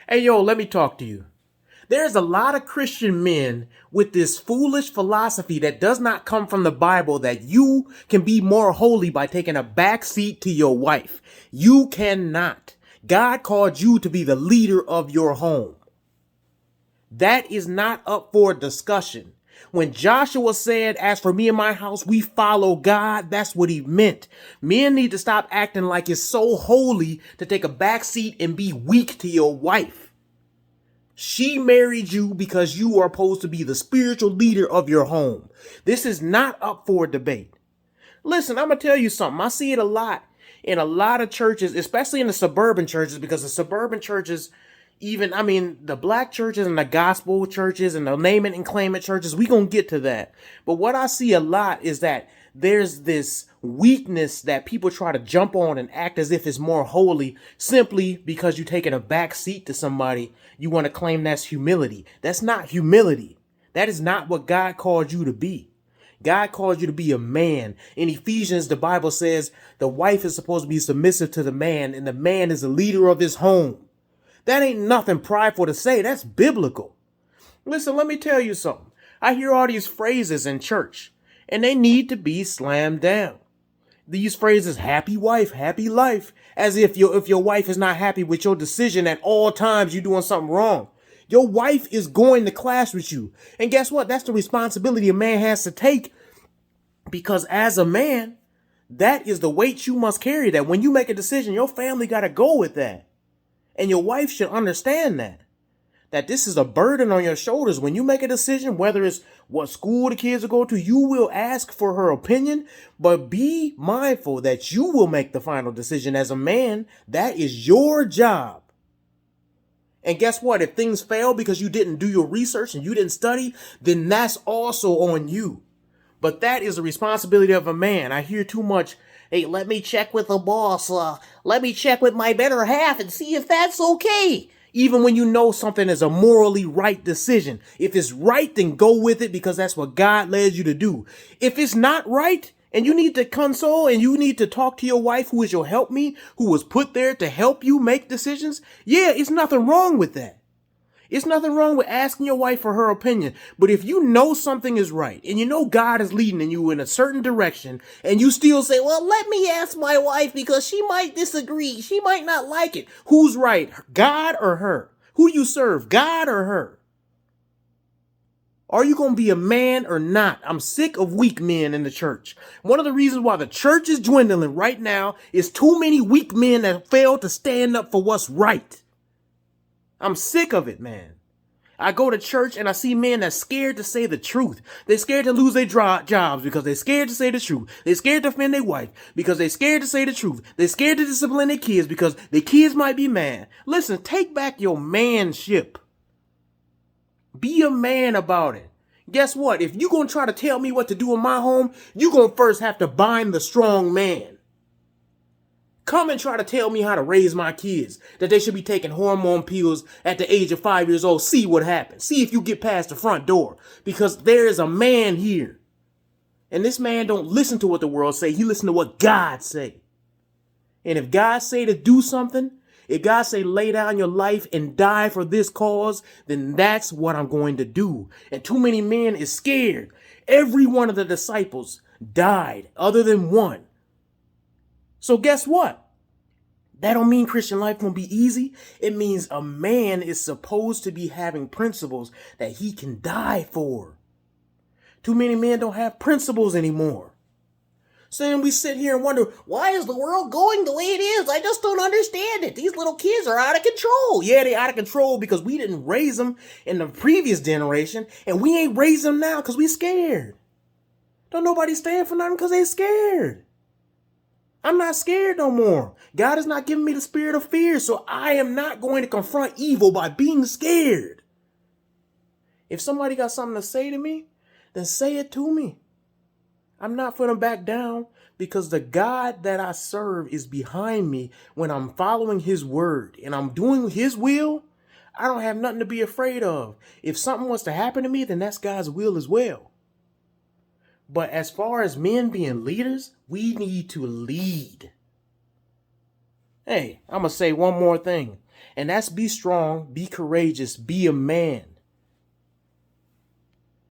Hey, yo, let me talk to you. There's a lot of Christian men with this foolish philosophy that does not come from the Bible that you can be more holy by taking a back seat to your wife. You cannot. God called you to be the leader of your home. That is not up for discussion. When Joshua said, as for me and my house, we follow God, that's what he meant. Men need to stop acting like it's so holy to take a back seat and be weak to your wife. She married you because you are supposed to be the spiritual leader of your home. This is not up for debate. Listen, I'm going to tell you something. I see it a lot in a lot of churches, especially in the suburban churches, because the suburban churches, the black churches and the gospel churches and the name it and claim it churches, we going to get to that. But what I see a lot is that there's this weakness that people try to jump on and act as if it's more holy simply because you're taking a back seat to somebody. You want to claim that's humility. That's not humility. That is not what God called you to be. God called you to be a man. In Ephesians, the Bible says the wife is supposed to be submissive to the man, and the man is the leader of his home. That ain't nothing prideful to say. That's biblical. Listen, let me tell you something. I hear all these phrases in church, and they need to be slammed down. These phrases, happy wife, happy life, as if your wife is not happy with your decision at all times, you're doing something wrong. Your wife is going to clash with you. And guess what? That's the responsibility a man has to take, because as a man, that is the weight you must carry, that when you make a decision, your family got to go with that. And your wife should understand that this is a burden on your shoulders. When you make a decision, whether it's what school the kids will go to, you will ask for her opinion, but be mindful that you will make the final decision as a man. That is your job. And guess what? If things fail because you didn't do your research and you didn't study, then that's also on you. But that is the responsibility of a man. I hear too much, hey, let me check with the boss. Let me check with my better half and see if that's okay. Even when you know something is a morally right decision. If it's right, then go with it because that's what God led you to do. If it's not right, and you need to console and you need to talk to your wife, who is your helpmeet, who was put there to help you make decisions, yeah, it's nothing wrong with that. It's nothing wrong with asking your wife for her opinion. But if you know something is right and you know God is leading you in a certain direction and you still say, well, let me ask my wife because she might disagree. She might not like it. Who's right? God or her? Who you serve? God or her? Are you going to be a man or not? I'm sick of weak men in the church. One of the reasons why the church is dwindling right now is too many weak men that fail to stand up for what's right. I'm sick of it, man. I go to church and I see men that's scared to say the truth. They're scared to lose their jobs because they're scared to say the truth. They're scared to offend their wife because they're scared to say the truth. They're scared to discipline their kids because their kids might be mad. Listen, take back your manship. Be a man about it. Guess what? If you're going to try to tell me what to do in my home, you're going to first have to bind the strong man. Come and try to tell me how to raise my kids, that they should be taking hormone pills at the age of 5 years old. See what happens. See if you get past the front door, because there is a man here. And this man don't listen to what the world say. He listen to what God say. And if God say to do something, if God say lay down your life and die for this cause, then that's what I'm going to do. And too many men is scared. Every one of the disciples died other than one. So guess what? That don't mean Christian life gonna be easy. It means a man is supposed to be having principles that he can die for. Too many men don't have principles anymore. So then we sit here and wonder, why is the world going the way it is? I just don't understand it. These little kids are out of control. Yeah, they're out of control because we didn't raise them in the previous generation, and we ain't raised them now because we scared. Don't nobody stand for nothing because they scared. I'm not scared no more. God is not giving me the spirit of fear, so I am not going to confront evil by being scared. If somebody got something to say to me, then say it to me. I'm not going to back down because the God that I serve is behind me when I'm following his word and I'm doing his will. I don't have nothing to be afraid of. If something was to happen to me, then that's God's will as well. But as far as men being leaders, we need to lead. Hey, I'm going to say one more thing. And that's be strong, be courageous, be a man.